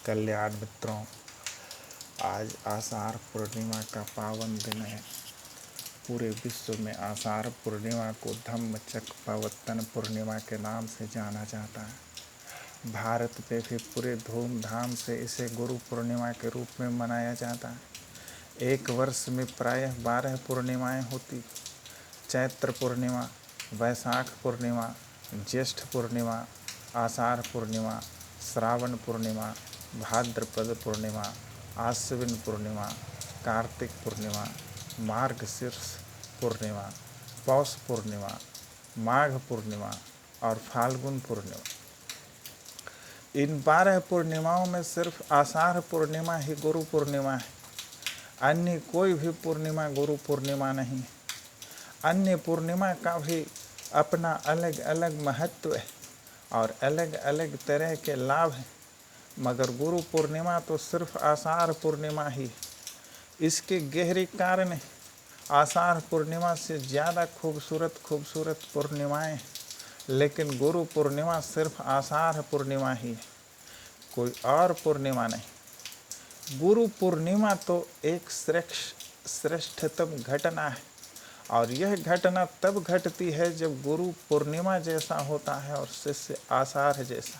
कल्याण मित्रों, आज आषाढ़ पूर्णिमा का पावन दिन है। पूरे विश्व में आषाढ़ पूर्णिमा को धम्मचक्र पूर्णिमा के नाम से जाना जाता है। भारत में भी पूरे धूमधाम से इसे गुरु पूर्णिमा के रूप में मनाया जाता है। एक वर्ष में प्रायः 12 पूर्णिमाएँ होती। चैत्र पूर्णिमा, वैशाख पूर्णिमा, ज्येष्ठ पूर्णिमा, आषाढ़ पूर्णिमा, श्रावण पूर्णिमा, भाद्रपद पूर्णिमा, आश्विन पूर्णिमा, कार्तिक पूर्णिमा, मार्गशीर्ष पूर्णिमा, पौष पूर्णिमा, माघ पूर्णिमा और फाल्गुन पूर्णिमा। इन 12 पूर्णिमाओं में सिर्फ आषाढ़ पूर्णिमा ही गुरु पूर्णिमा है। अन्य कोई भी पूर्णिमा गुरु पूर्णिमा नहीं है। अन्य पूर्णिमा का भी अपना अलग अलग महत्व है और अलग अलग तरह के लाभ हैं, मगर गुरु पूर्णिमा तो सिर्फ आषाढ़ पूर्णिमा ही है। इसके गहरे कारण है। आषाढ़ पूर्णिमा से ज़्यादा खूबसूरत पूर्णिमाएँ हैं, लेकिन गुरु पूर्णिमा सिर्फ आषाढ़ पूर्णिमा ही है, कोई और पूर्णिमा नहीं। गुरु पूर्णिमा तो एक श्रेष्ठतम घटना है और यह घटना तब घटती है जब गुरु पूर्णिमा जैसा होता है और शिष्य आषाढ़ जैसा।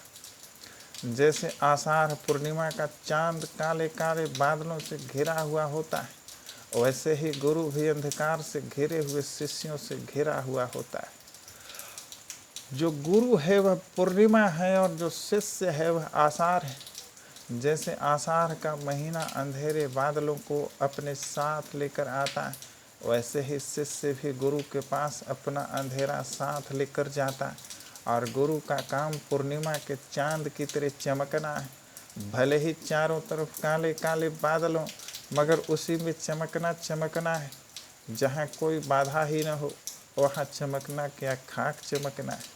जैसे आषाढ़ पूर्णिमा का चांद काले काले बादलों से घिरा हुआ होता है, वैसे ही गुरु भी अंधकार से घिरे हुए शिष्यों से घिरा हुआ होता है। जो गुरु है वह पूर्णिमा है और जो शिष्य है वह आषाढ़ है। जैसे आषाढ़ का महीना अंधेरे बादलों को अपने साथ लेकर आता है, वैसे ही शिष्य भी गुरु के पास अपना अंधेरा साथ लेकर जाता है। और गुरु का काम पूर्णिमा के चांद की तरह चमकना है। भले ही चारों तरफ काले काले बादलों, मगर उसी में चमकना है। जहाँ कोई बाधा ही न हो वहाँ चमकना क्या, खाक चमकना है।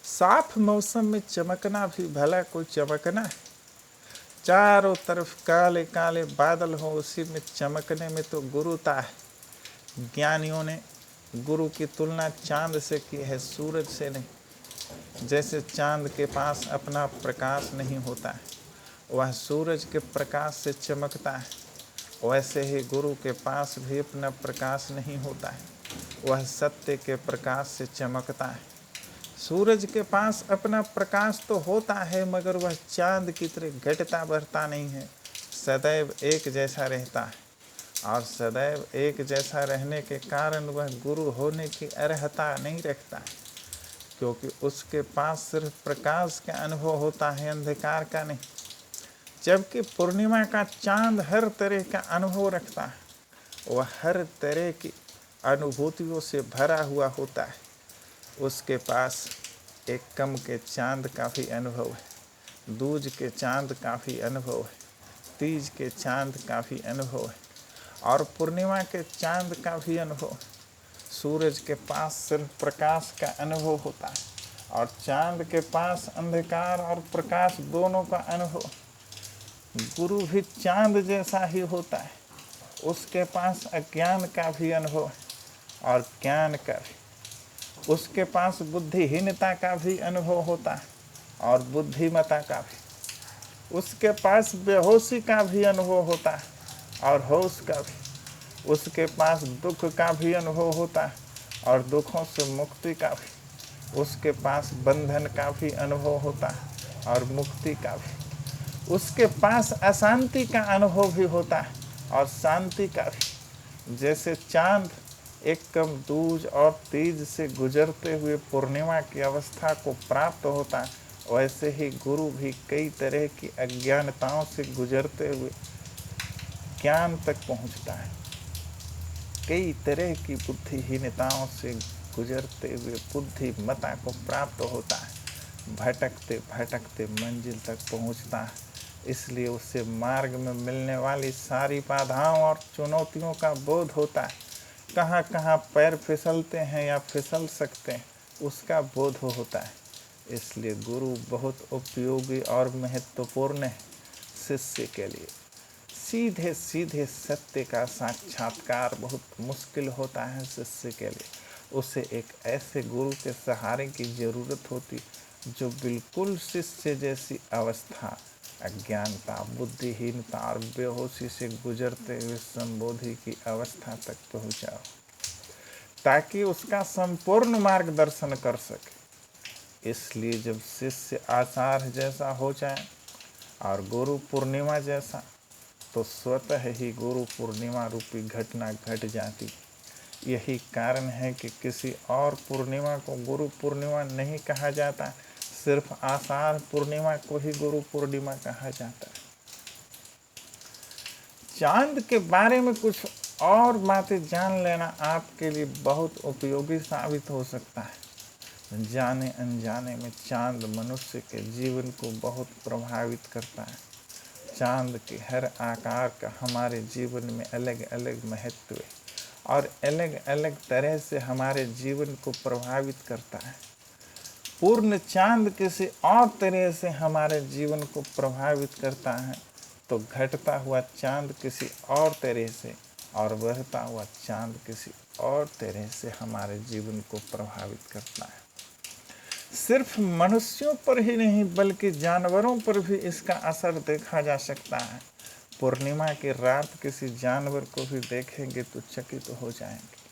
साफ मौसम में चमकना भी भला कोई चमकना है। चारों तरफ काले काले बादल हो, उसी में चमकने में तो गुरुता है। ज्ञानियों ने गुरु की तुलना चांद से की है, सूरज से नहीं। जैसे चांद के पास अपना प्रकाश नहीं होता है, वह सूरज के प्रकाश से चमकता है, वैसे ही गुरु के पास भी अपना प्रकाश नहीं होता है, वह सत्य के प्रकाश से चमकता है। सूरज के पास अपना प्रकाश तो होता है, मगर वह चांद की तरह घटता बढ़ता नहीं है, सदैव एक जैसा रहता है। और सदैव एक जैसा रहने के कारण वह गुरु होने की अर्हता नहीं रखता है, क्योंकि उसके पास सिर्फ प्रकाश का अनुभव होता है, अंधकार का नहीं। जबकि पूर्णिमा का चांद हर तरह का अनुभव रखता है, वह हर तरह की अनुभूतियों से भरा हुआ होता है। उसके पास एक कम के चांद का भी अनुभव है, दूज के चांद का भी अनुभव है, तीज के चांद का भी अनुभव है और पूर्णिमा के चांद का भी अनुभव है। सूरज के पास सिर्फ प्रकाश का अनुभव होता है और चांद के पास अंधकार और प्रकाश दोनों का अनुभव। गुरु भी चांद जैसा ही होता है, उसके पास अज्ञान का भी अनुभव है और ज्ञान का भी। उसके पास बुद्धिहीनता का भी अनुभव होता है और बुद्धिमता का भी। उसके पास बेहोशी का भी अनुभव होता है और होश का भी। उसके पास दुख का भी अनुभव होता है और दुखों से मुक्ति का भी। उसके पास बंधन का भी अनुभव होता है और मुक्ति का भी। उसके पास अशांति का अनुभव भी होता है और शांति का भी। जैसे चांद एक कम दूज और तीज से गुजरते हुए पूर्णिमा की अवस्था को प्राप्त होता है, वैसे ही गुरु भी कई तरह की अज्ञानताओं से गुजरते हुए ज्ञान तक पहुंचता है। कई तरह की बुद्धिहीनताओं से गुजरते हुए बुद्धिमता को प्राप्त होता है। भटकते भटकते मंजिल तक पहुंचता है। इसलिए उससे मार्ग में मिलने वाली सारी बाधाओं और चुनौतियों का बोध होता है। कहाँ कहाँ पैर फिसलते हैं या फिसल सकते हैं, उसका बोध होता है। इसलिए गुरु बहुत उपयोगी और महत्वपूर्ण है शिष्य के लिए। सीधे सीधे सत्य का साक्षात्कार बहुत मुश्किल होता है शिष्य के लिए। उसे एक ऐसे गुरु के सहारे की ज़रूरत होती जो बिल्कुल शिष्य जैसी अवस्था, अज्ञानता, बुद्धिहीनता और बेहोशी से गुजरते हुए संबोधि की अवस्था तक पहुंचाओ, ताकि उसका संपूर्ण मार्गदर्शन कर सके। इसलिए जब शिष्य आचार्य जैसा हो जाए और गुरु पूर्णिमा जैसा, तो स्वतः ही गुरु पूर्णिमा रूपी घटना घट जाती। यही कारण है कि किसी और पूर्णिमा को गुरु पूर्णिमा नहीं कहा जाता, सिर्फ आषाढ़ पूर्णिमा को ही गुरु पूर्णिमा कहा जाता है। चांद के बारे में कुछ और बातें जान लेना आपके लिए बहुत उपयोगी साबित हो सकता है। जाने अनजाने में चांद मनुष्य के जीवन को बहुत प्रभावित करता है। चांद के हर आकार का हमारे जीवन में अलग अलग महत्व है और अलग अलग तरह से हमारे जीवन को प्रभावित करता है। पूर्ण चांद किसी और तरह से हमारे जीवन को प्रभावित करता है, तो घटता हुआ चांद किसी और तरह से और बहता हुआ चांद किसी और तरह से हमारे जीवन को प्रभावित करता है। सिर्फ मनुष्यों पर ही नहीं बल्कि जानवरों पर भी इसका असर देखा जा सकता है। पूर्णिमा की रात किसी जानवर को भी देखेंगे तो चकित हो जाएंगे।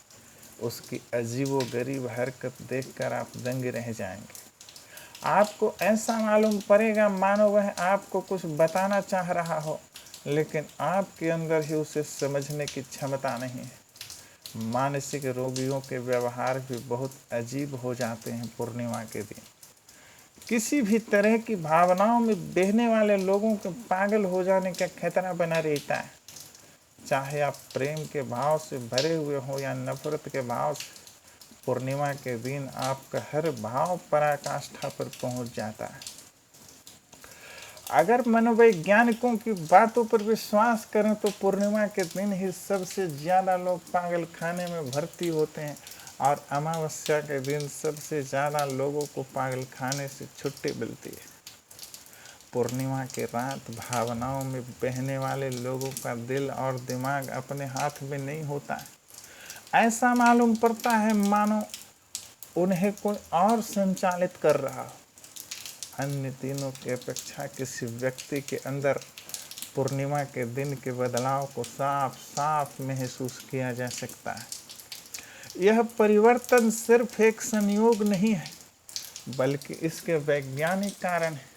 उसकी अजीबोगरीब हरकत देखकर आप दंग रह जाएंगे। आपको ऐसा मालूम पड़ेगा मानो वह आपको कुछ बताना चाह रहा हो, लेकिन आपके अंदर ही उसे समझने की क्षमता नहीं है। मानसिक रोगियों के व्यवहार भी बहुत अजीब हो जाते हैं पूर्णिमा के दिन। किसी भी तरह की भावनाओं में बहने वाले लोगों के पागल हो जाने का खतरा बना रहता है। चाहे आप प्रेम के भाव से भरे हुए हो या नफरत के भाव से, पूर्णिमा के दिन आपका हर भाव पराकाष्ठा पर पहुंच जाता है। अगर मनोवैज्ञानिकों की बातों पर विश्वास करें तो पूर्णिमा के दिन ही सबसे ज़्यादा लोग पागल खाने में भर्ती होते हैं और अमावस्या के दिन सबसे ज़्यादा लोगों को पागल खाने से छुट्टी मिलती है। पूर्णिमा की रात भावनाओं में बहने वाले लोगों का दिल और दिमाग अपने हाथ में नहीं होता है। ऐसा मालूम पड़ता है मानो उन्हें कोई और संचालित कर रहा हो। अन्य दिनों की अपेक्षा किसी व्यक्ति के अंदर पूर्णिमा के दिन के बदलाव को साफ साफ महसूस किया जा सकता है। यह परिवर्तन सिर्फ एक संयोग नहीं है, बल्कि इसके वैज्ञानिक कारण है।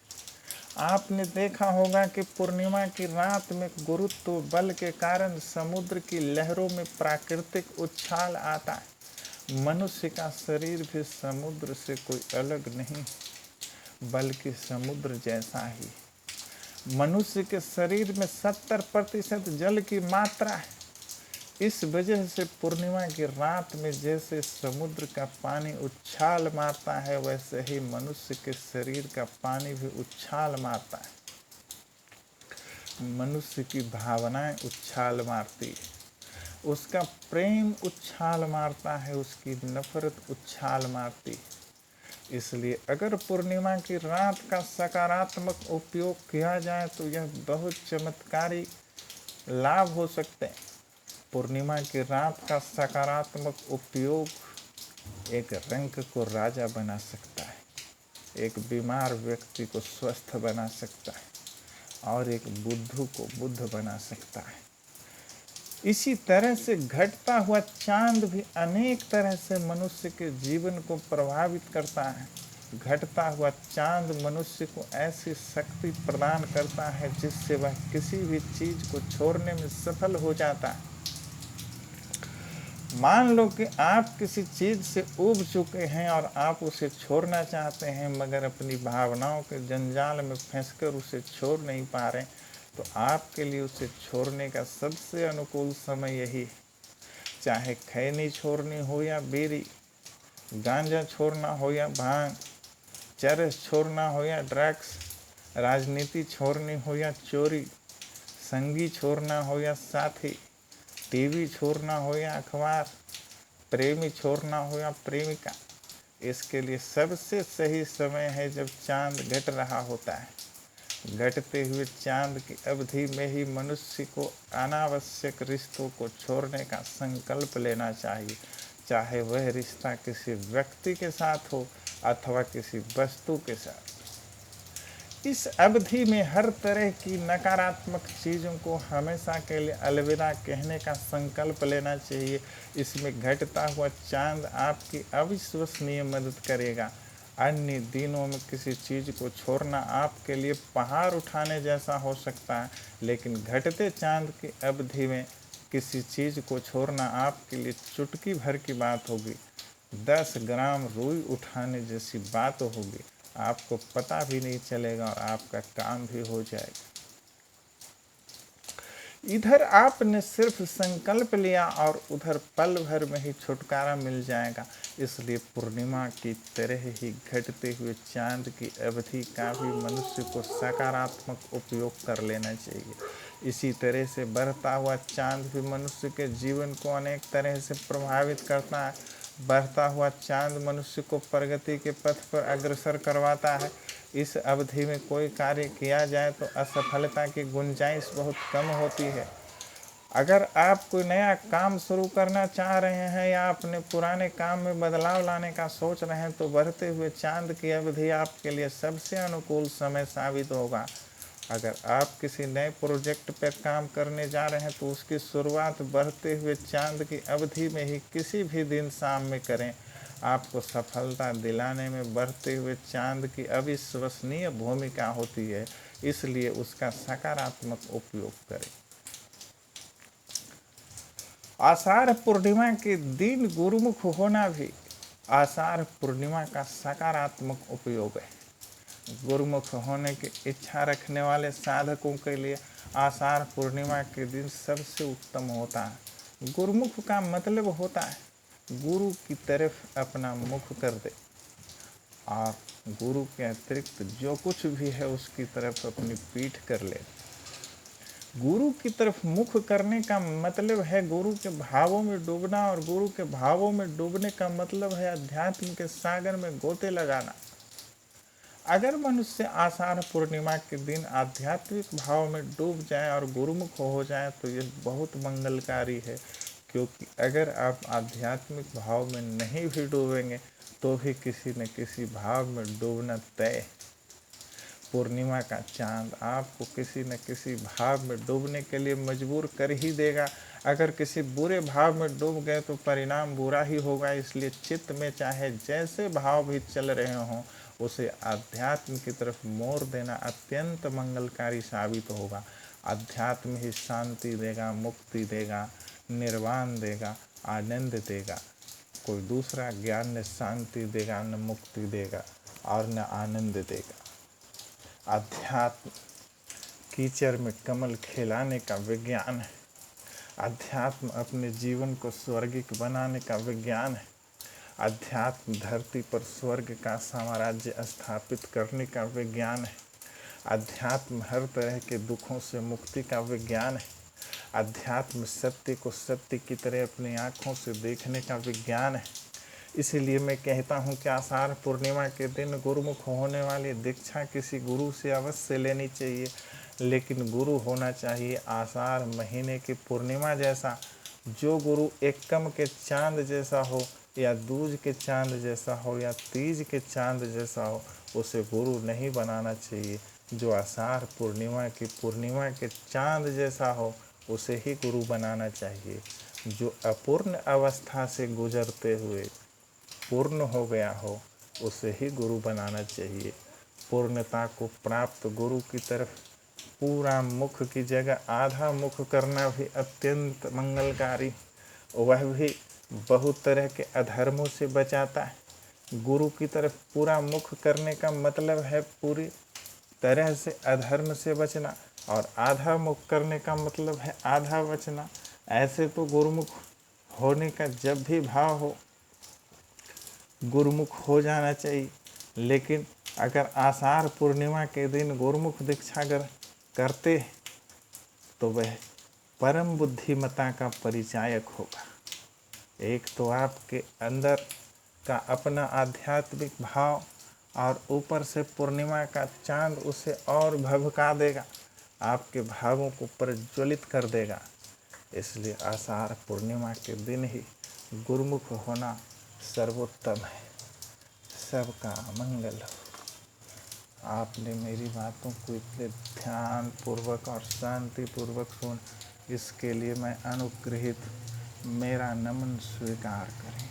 आपने देखा होगा कि पूर्णिमा की रात में गुरुत्व बल के कारण समुद्र की लहरों में प्राकृतिक उछाल आता है। मनुष्य का शरीर भी समुद्र से कोई अलग नहीं, बल्कि समुद्र जैसा ही। मनुष्य के शरीर में 70% जल की मात्रा है। इस वजह से पूर्णिमा की रात में जैसे समुद्र का पानी उछाल मारता है, वैसे ही मनुष्य के शरीर का पानी भी उछाल मारता है। मनुष्य की भावनाएं उछाल मारती है, उसका प्रेम उछाल मारता है, उसकी नफरत उछाल मारती है। इसलिए अगर पूर्णिमा की रात का सकारात्मक उपयोग किया जाए तो यह बहुत चमत्कारी लाभ हो सकते हैं। पूर्णिमा की रात का सकारात्मक उपयोग एक रंग को राजा बना सकता है, एक बीमार व्यक्ति को स्वस्थ बना सकता है और एक बुद्धू को बुद्ध बना सकता है। इसी तरह से घटता हुआ चांद भी अनेक तरह से मनुष्य के जीवन को प्रभावित करता है। घटता हुआ चांद मनुष्य को ऐसी शक्ति प्रदान करता है जिससे वह किसी भी चीज को छोड़ने में सफल हो जाता है। मान लो कि आप किसी चीज से ऊब चुके हैं और आप उसे छोड़ना चाहते हैं, मगर अपनी भावनाओं के जंजाल में फंसकर उसे छोड़ नहीं पा रहे, तो आपके लिए उसे छोड़ने का सबसे अनुकूल समय यही है। चाहे खैनी छोड़नी हो या बीड़ी, गांजा छोड़ना हो या भांग, चरस छोड़ना हो या ड्रग्स, राजनीति छोड़नी हो या चोरी, संगी छोड़ना हो या साथी, टीवी छोड़ना हो या अखबार, प्रेमी छोड़ना हो या प्रेमिका, इसके लिए सबसे सही समय है जब चांद घट रहा होता है। घटते हुए चांद की अवधि में ही मनुष्य को अनावश्यक रिश्तों को छोड़ने का संकल्प लेना चाहिए, चाहे वह रिश्ता किसी व्यक्ति के साथ हो अथवा किसी वस्तु के साथ। इस अवधि में हर तरह की नकारात्मक चीज़ों को हमेशा के लिए अलविदा कहने का संकल्प लेना चाहिए। इसमें घटता हुआ चांद आपकी अविश्वसनीय मदद करेगा। अन्य दिनों में किसी चीज़ को छोड़ना आपके लिए पहाड़ उठाने जैसा हो सकता है, लेकिन घटते चांद की अवधि में किसी चीज़ को छोड़ना आपके लिए चुटकी भर की बात होगी। 10 ग्राम रुई उठाने जैसी बात होगी। आपको पता भी नहीं चलेगा और आपका काम भी हो जाएगा। इधर आपने सिर्फ संकल्प लिया और उधर पल भर में ही छुटकारा मिल जाएगा। इसलिए पूर्णिमा की तरह ही घटते हुए चांद की अवधि का भी मनुष्य को सकारात्मक उपयोग कर लेना चाहिए। इसी तरह से बढ़ता हुआ चांद भी मनुष्य के जीवन को अनेक तरह से प्रभावित करता है। बढ़ता हुआ चांद मनुष्य को प्रगति के पथ पर अग्रसर करवाता है। इस अवधि में कोई कार्य किया जाए तो असफलता की गुंजाइश बहुत कम होती है। अगर आप कोई नया काम शुरू करना चाह रहे हैं या अपने पुराने काम में बदलाव लाने का सोच रहे हैं तो बढ़ते हुए चांद की अवधि आपके लिए सबसे अनुकूल समय साबित होगा। अगर आप किसी नए प्रोजेक्ट पर काम करने जा रहे हैं तो उसकी शुरुआत बढ़ते हुए चांद की अवधि में ही किसी भी दिन शाम में करें। आपको सफलता दिलाने में बढ़ते हुए चांद की अविश्वसनीय भूमिका होती है, इसलिए उसका सकारात्मक उपयोग करें। आषाढ़ पूर्णिमा के दिन गुरुमुख होना भी आषाढ़ पूर्णिमा का सकारात्मक उपयोग है। गुरुमुख होने की इच्छा रखने वाले साधकों के लिए आषाढ़ पूर्णिमा के दिन सबसे उत्तम होता है। गुरुमुख का मतलब होता है गुरु की तरफ अपना मुख कर दे और गुरु के अतिरिक्त जो कुछ भी है उसकी तरफ अपनी पीठ कर ले। गुरु की तरफ मुख करने का मतलब है गुरु के भावों में डूबना, और गुरु के भावों में डूबने का मतलब है अध्यात्म के सागर में गोते लगाना। अगर मनुष्य आषाढ़ पूर्णिमा के दिन आध्यात्मिक भाव में डूब जाए और गुरुमुख हो जाए तो यह बहुत मंगलकारी है, क्योंकि अगर आप आध्यात्मिक भाव में नहीं भी डूबेंगे तो भी किसी न किसी भाव में डूबना तय। पूर्णिमा का चांद आपको किसी न किसी भाव में डूबने के लिए मजबूर कर ही देगा। अगर किसी बुरे भाव में डूब गए तो परिणाम बुरा ही होगा। इसलिए चित्त में चाहे जैसे भाव भी चल रहे हों उसे आध्यात्म की तरफ मोड़ देना अत्यंत मंगलकारी साबित होगा। अध्यात्म ही शांति देगा, मुक्ति देगा, निर्वाण देगा, आनंद देगा। कोई दूसरा ज्ञान न शांति देगा, न मुक्ति देगा और न आनंद देगा। अध्यात्म कीचड़ में कमल खिलाने का विज्ञान है। अध्यात्म अपने जीवन को स्वर्गिक बनाने का विज्ञान है। अध्यात्म धरती पर स्वर्ग का साम्राज्य स्थापित करने का विज्ञान है। अध्यात्म हर तरह के दुखों से मुक्ति का विज्ञान है। अध्यात्म सत्य को सत्य की तरह अपनी आँखों से देखने का विज्ञान है। इसीलिए मैं कहता हूँ कि आषाढ़ पूर्णिमा के दिन गुरुमुख होने वाली दीक्षा किसी गुरु से अवश्य लेनी चाहिए, लेकिन गुरु होना चाहिए आषाढ़ महीने की पूर्णिमा जैसा। जो गुरु एकम के चांद जैसा हो या दूज के चांद जैसा हो या तीज के चांद जैसा हो, उसे गुरु नहीं बनाना चाहिए। जो आषाढ़ पूर्णिमा के चांद जैसा हो उसे ही गुरु बनाना चाहिए। जो अपूर्ण अवस्था से गुजरते हुए पूर्ण हो गया हो उसे ही गुरु बनाना चाहिए। पूर्णता को प्राप्त गुरु की तरफ पूरा मुख की जगह आधा मुख करना भी अत्यंत मंगलकारी, वह भी बहुत तरह के अधर्मों से बचाता है। गुरु की तरफ पूरा मुख करने का मतलब है पूरी तरह से अधर्म से बचना, और आधा मुख करने का मतलब है आधा बचना। ऐसे तो गुरुमुख होने का जब भी भाव हो गुरुमुख हो जाना चाहिए, लेकिन अगर आषाढ़ पूर्णिमा के दिन गुरुमुख दीक्षा करते तो वह परम बुद्धिमता का परिचायक होगा। एक तो आपके अंदर का अपना आध्यात्मिक भाव और ऊपर से पूर्णिमा का चांद उसे और भभका देगा, आपके भावों को प्रज्वलित कर देगा। इसलिए आषाढ़ पूर्णिमा के दिन ही गुरुमुख होना सर्वोत्तम है। सबका मंगल हो। आपने मेरी बातों को इतने ध्यान पूर्वक और शांति पूर्वक सुन, इसके लिए मैं अनुग्रहित, मेरा नमन स्वीकार करें।